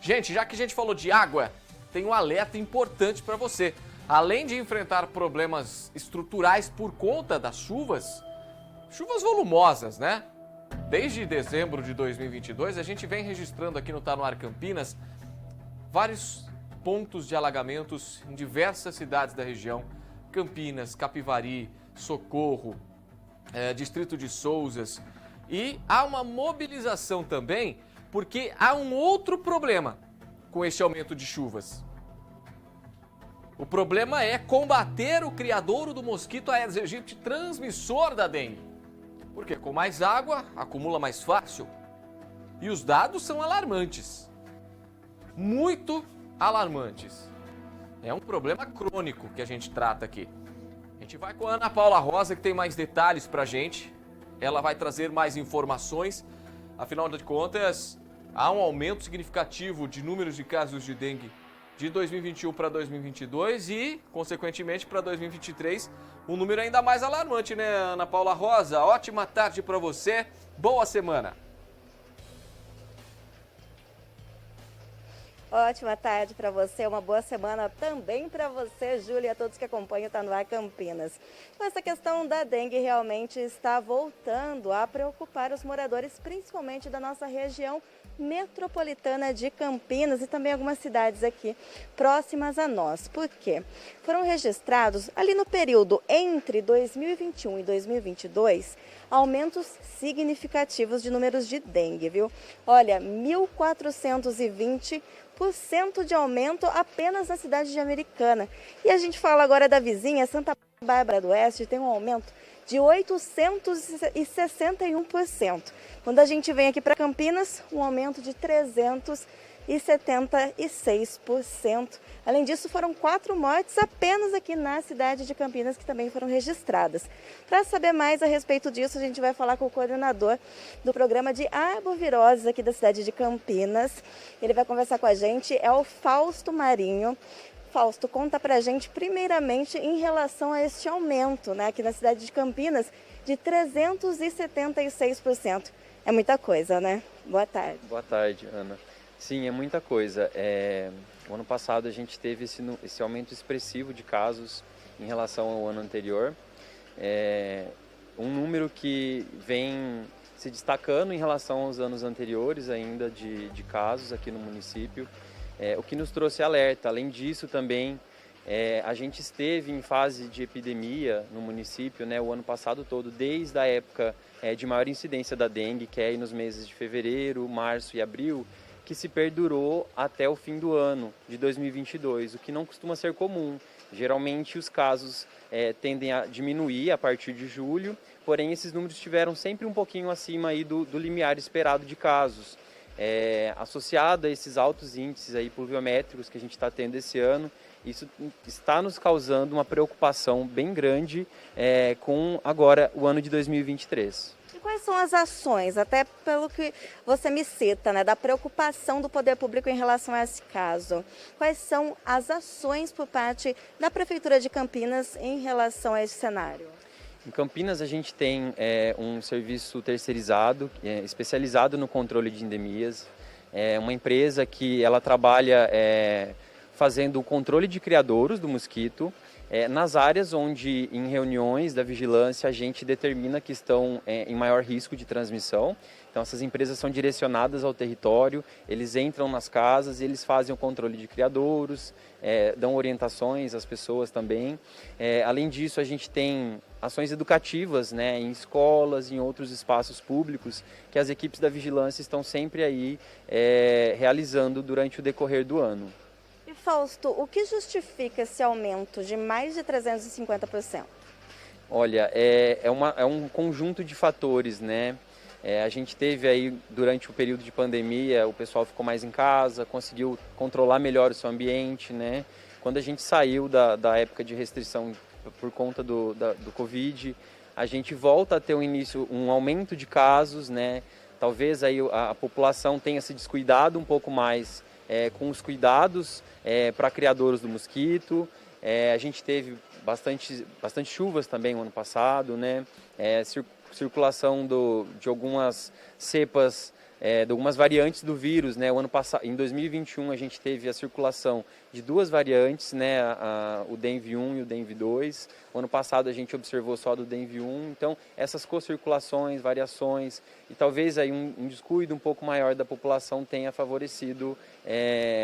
Gente, já que a gente falou de água, tem um alerta importante para você. Além de enfrentar problemas estruturais por conta das chuvas volumosas, né? Desde dezembro de 2022, a gente vem registrando aqui no Tá No Ar Campinas vários pontos de alagamentos em diversas cidades da região. Campinas, Capivari, Socorro, Distrito de Souzas. E há uma mobilização também, porque há um outro problema com este aumento de chuvas. O problema é combater o criadouro do mosquito Aedes aegypti, transmissor da dengue. Porque com mais água, acumula mais fácil. E os dados são alarmantes. Muito alarmantes. É um problema crônico que a gente trata aqui. A gente vai com a Ana Paula Rosa, que tem mais detalhes pra gente. Ela vai trazer mais informações. Afinal de contas, há um aumento significativo de números de casos de dengue de 2021 para 2022 e, consequentemente, para 2023, um número ainda mais alarmante, né, Ana Paula Rosa? Ótima tarde para você, boa semana. Ótima tarde para você, uma boa semana também para você, Júlia, e a todos que acompanham o Tá No Ar Campinas. Essa questão da dengue realmente está voltando a preocupar os moradores, principalmente da nossa região metropolitana de Campinas e também algumas cidades aqui próximas a nós. Por quê? Foram registrados ali no período entre 2021 e 2022 aumentos significativos de números de dengue, viu? Olha, 1.420% de aumento apenas na cidade de Americana. E a gente fala agora da vizinha, Santa Bárbara do Oeste, tem um aumento de 861%. Quando a gente vem aqui para Campinas, um aumento de 376%. Além disso, foram 4 mortes apenas aqui na cidade de Campinas que também foram registradas. Para saber mais a respeito disso, a gente vai falar com o coordenador do programa de arboviroses aqui da cidade de Campinas. Ele vai conversar com a gente, é o Fausto Marinho. Fausto, conta pra gente primeiramente em relação a este aumento, né, aqui na cidade de Campinas, de 376%. É muita coisa, né? Boa tarde. Boa tarde, Ana. Sim, é muita coisa. O ano passado a gente teve esse aumento expressivo de casos em relação ao ano anterior. Um número que vem se destacando em relação aos anos anteriores ainda de casos aqui no município. O que nos trouxe alerta. Além disso, também a gente esteve em fase de epidemia no município, né, o ano passado todo, desde a época de maior incidência da dengue, que é aí nos meses de fevereiro, março e abril, que se perdurou até o fim do ano de 2022, o que não costuma ser comum. Geralmente os casos tendem a diminuir a partir de julho, porém esses números estiveram sempre um pouquinho acima aí do limiar esperado de casos. Associado a esses altos índices aí pluviométricos que a gente está tendo esse ano, isso está nos causando uma preocupação bem grande com agora o ano de 2023. E quais são as ações, até pelo que você me cita, né, da preocupação do poder público em relação a esse caso? Quais são as ações por parte da Prefeitura de Campinas em relação a esse cenário? Em Campinas a gente tem um serviço terceirizado, especializado no controle de endemias. É uma empresa que ela trabalha fazendo o controle de criadouros do mosquito nas áreas onde, em reuniões da vigilância, a gente determina que estão em maior risco de transmissão. Então, essas empresas são direcionadas ao território, eles entram nas casas e eles fazem o controle de criadouros, dão orientações às pessoas também. Além disso, a gente tem ações educativas, né, em escolas, em outros espaços públicos, que as equipes da vigilância estão sempre aí realizando durante o decorrer do ano. E Fausto, o que justifica esse aumento de mais de 350%? Olha, é um conjunto de fatores, né? A gente teve aí, durante o período de pandemia, o pessoal ficou mais em casa, conseguiu controlar melhor o seu ambiente, né? Quando a gente saiu da época de restrição por conta do Covid, a gente volta a ter um aumento de casos, né? Talvez aí a população tenha se descuidado um pouco mais com os cuidados para criadouros do mosquito. A gente teve bastante chuvas também no ano passado, né? Circulação de algumas cepas de algumas variantes do vírus, né? O ano passado, em 2021, a gente teve a circulação de duas variantes, né? O DENV1 e o DENV2. O ano passado a gente observou só do DENV1. Então, essas co-circulações, variações e talvez aí um descuido um pouco maior da população tenha favorecido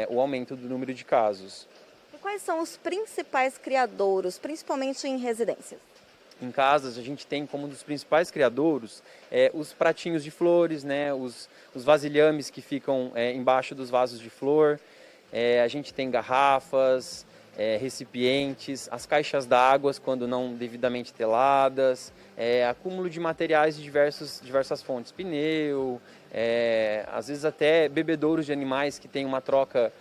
o aumento do número de casos. E quais são os principais criadouros, principalmente em residências? Em casas, a gente tem como um dos principais criadouros os pratinhos de flores, né? Os vasilhames que ficam embaixo dos vasos de flor. A gente tem garrafas, recipientes, as caixas d'água quando não devidamente teladas, acúmulo de materiais de diversas fontes, pneu, às vezes até bebedouros de animais que têm uma troca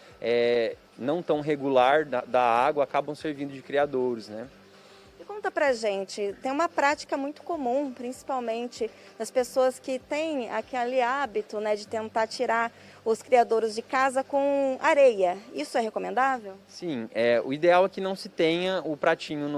não tão regular da água, acabam servindo de criadouros, né? Conta pra gente, tem uma prática muito comum, principalmente das pessoas que têm aquele hábito, né, de tentar tirar os criadouros de casa com areia. Isso é recomendável? Sim, o ideal é que não se tenha o pratinho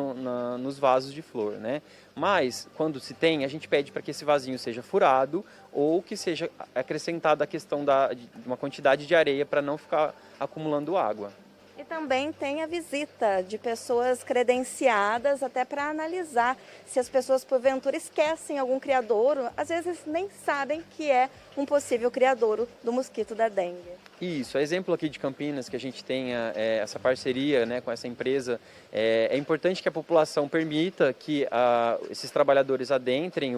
nos vasos de flor, né? Mas, quando se tem, a gente pede para que esse vasinho seja furado ou que seja acrescentada a questão de uma quantidade de areia para não ficar acumulando água. E também tem a visita de pessoas credenciadas até para analisar se as pessoas porventura esquecem algum criadouro, às vezes nem sabem que é um possível criadouro do mosquito da dengue. Isso, exemplo aqui de Campinas, que a gente tenha essa parceria, né, com essa empresa, é importante que a população permita que esses trabalhadores adentrem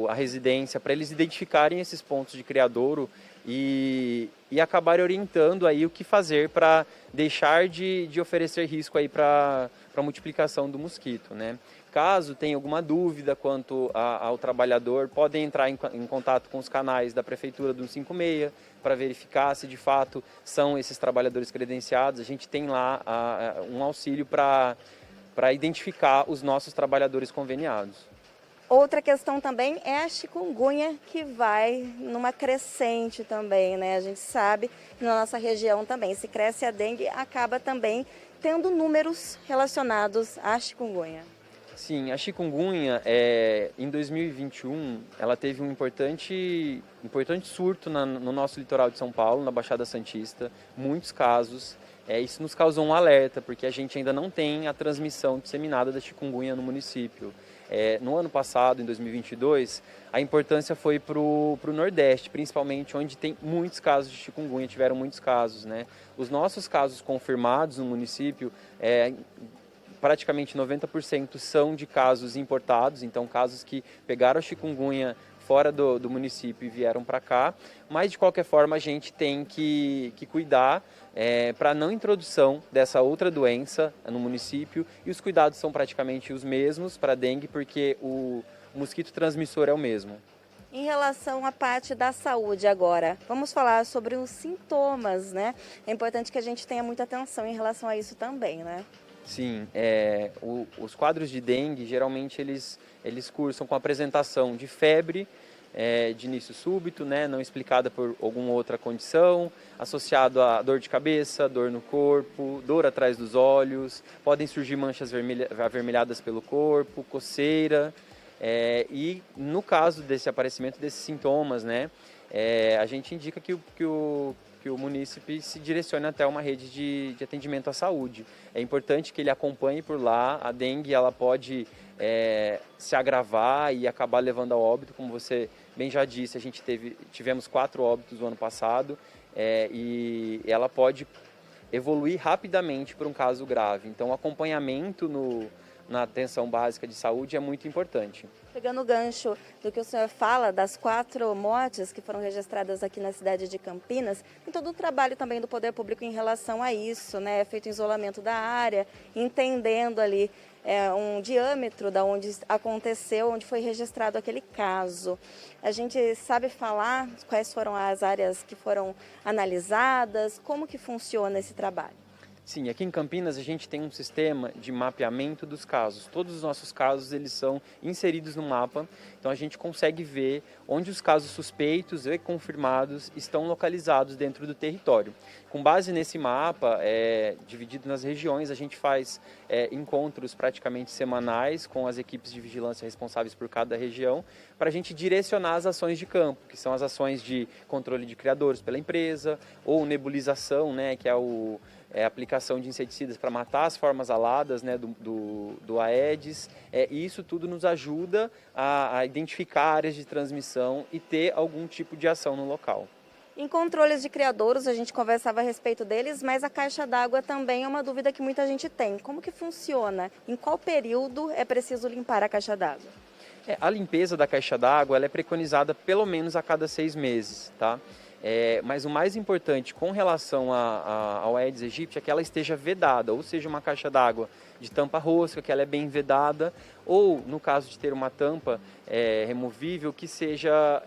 a residência para eles identificarem esses pontos de criadouro e acabarem orientando aí o que fazer para deixar de oferecer risco aí para a multiplicação do mosquito, né? Caso tenha alguma dúvida quanto ao trabalhador, podem entrar em contato com os canais da Prefeitura do 156 para verificar se de fato são esses trabalhadores credenciados. A gente tem lá um auxílio para identificar os nossos trabalhadores conveniados. Outra questão também é a chikungunya, que vai numa crescente também, né? A gente sabe que na nossa região também, se cresce a dengue, acaba também tendo números relacionados à chikungunya. Sim, a chikungunya, em 2021, ela teve um importante surto no nosso litoral de São Paulo, na Baixada Santista, muitos casos. Isso nos causou um alerta, porque a gente ainda não tem a transmissão disseminada da chikungunya no município. No ano passado, em 2022, a importância foi para o Nordeste, principalmente onde tem muitos casos de chikungunya, tiveram muitos casos, né? Os nossos casos confirmados no município, praticamente 90% são de casos importados, então casos que pegaram a chikungunya fora do município e vieram para cá, mas de qualquer forma a gente tem que cuidar para a não introdução dessa outra doença no município, e os cuidados são praticamente os mesmos para a dengue, porque o mosquito transmissor é o mesmo. Em relação à parte da saúde agora, vamos falar sobre os sintomas, né? É importante que a gente tenha muita atenção em relação a isso também, né? Sim, os quadros de dengue, geralmente eles cursam com apresentação de febre, de início súbito, né, não explicada por alguma outra condição, associado a dor de cabeça, dor no corpo, dor atrás dos olhos, podem surgir manchas avermelhadas pelo corpo, coceira, e no caso desse aparecimento desses sintomas, né, a gente indica que o munícipe se direcione até uma rede de atendimento à saúde. É importante que ele acompanhe por lá. A dengue ela pode se agravar e acabar levando ao óbito, como você bem já disse, tivemos 4 óbitos no ano passado, e ela pode evoluir rapidamente para um caso grave. Então, o acompanhamento na atenção básica de saúde é muito importante. Pegando o gancho do que o senhor fala, das 4 mortes que foram registradas aqui na cidade de Campinas, tem todo o trabalho também do poder público em relação a isso, né? Feito isolamento da área, entendendo ali um diâmetro da onde aconteceu, onde foi registrado aquele caso. A gente sabe falar quais foram as áreas que foram analisadas, como que funciona esse trabalho? Sim, aqui em Campinas a gente tem um sistema de mapeamento dos casos. Todos os nossos casos eles são inseridos no mapa, então a gente consegue ver onde os casos suspeitos e confirmados estão localizados dentro do território. Com base nesse mapa, dividido nas regiões, a gente faz encontros praticamente semanais com as equipes de vigilância responsáveis por cada região, para a gente direcionar as ações de campo, que são as ações de controle de criadouros pela empresa, ou nebulização, né, que é a aplicação de inseticidas para matar as formas aladas, né, do Aedes. E isso tudo nos ajuda a identificar áreas de transmissão e ter algum tipo de ação no local. Em controles de criadouros, a gente conversava a respeito deles, mas a caixa d'água também é uma dúvida que muita gente tem. Como que funciona? Em qual período é preciso limpar a caixa d'água? A limpeza da caixa d'água ela é preconizada pelo menos a cada 6 meses, tá? Mas o mais importante com relação ao Aedes aegypti é que ela esteja vedada, ou seja, uma caixa d'água de tampa rosca, que ela é bem vedada, ou no caso de ter uma tampa removível, que seja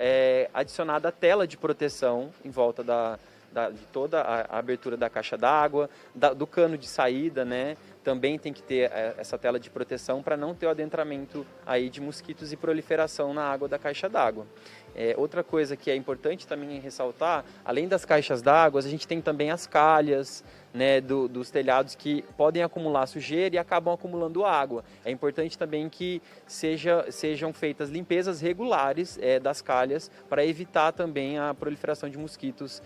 adicionada a tela de proteção em volta de toda a abertura da caixa d'água, do cano de saída, né? Também tem que ter essa tela de proteção para não ter o adentramento aí de mosquitos e proliferação na água da caixa d'água. Outra coisa que é importante também ressaltar, além das caixas d'água, a gente tem também as calhas, né, dos telhados que podem acumular sujeira e acabam acumulando água. É importante também que sejam feitas limpezas regulares das calhas para evitar também a proliferação de mosquitos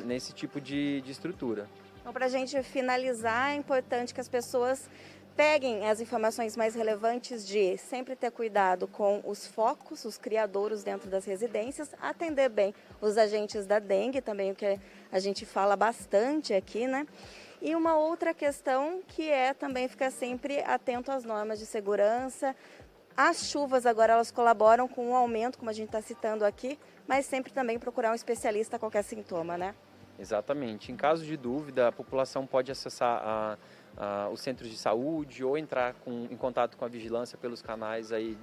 nesse tipo de estrutura. Então, para a gente finalizar, é importante que as pessoas peguem as informações mais relevantes de sempre ter cuidado com os focos, os criadouros dentro das residências, atender bem os agentes da dengue, também o que a gente fala bastante aqui, né? E uma outra questão que é também ficar sempre atento às normas de segurança. As chuvas agora elas colaboram com o aumento, como a gente está citando aqui, mas sempre também procurar um especialista a qualquer sintoma, né? Exatamente. Em caso de dúvida, a população pode acessar os centros de saúde ou entrar em contato com a vigilância pelos canais aí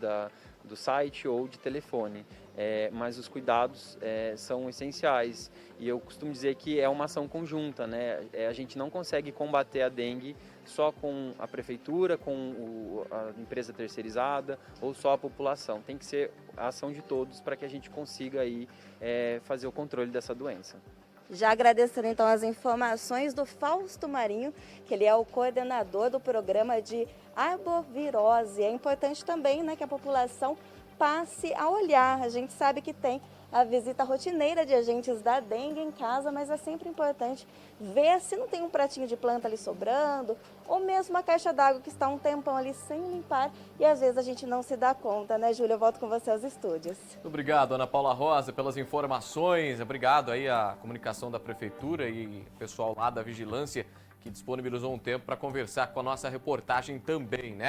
do site ou de telefone. Mas os cuidados são essenciais e eu costumo dizer que é uma ação conjunta, né? A gente não consegue combater a dengue só com a prefeitura, com a empresa terceirizada ou só a população. Tem que ser a ação de todos para que a gente consiga aí, fazer o controle dessa doença. Já agradecendo então as informações do Fausto Marinho, que ele é o coordenador do programa de arbovirose. É importante também, né, que a população passe a olhar. A gente sabe que tem a visita rotineira de agentes da dengue em casa, mas é sempre importante ver se não tem um pratinho de planta ali sobrando, ou mesmo uma caixa d'água que está um tempão ali sem limpar e às vezes a gente não se dá conta, né, Júlia? Eu volto com você aos estúdios. Muito obrigado, Ana Paula Rosa, pelas informações. Obrigado aí à comunicação da Prefeitura e pessoal lá da Vigilância que disponibilizou um tempo para conversar com a nossa reportagem também, né?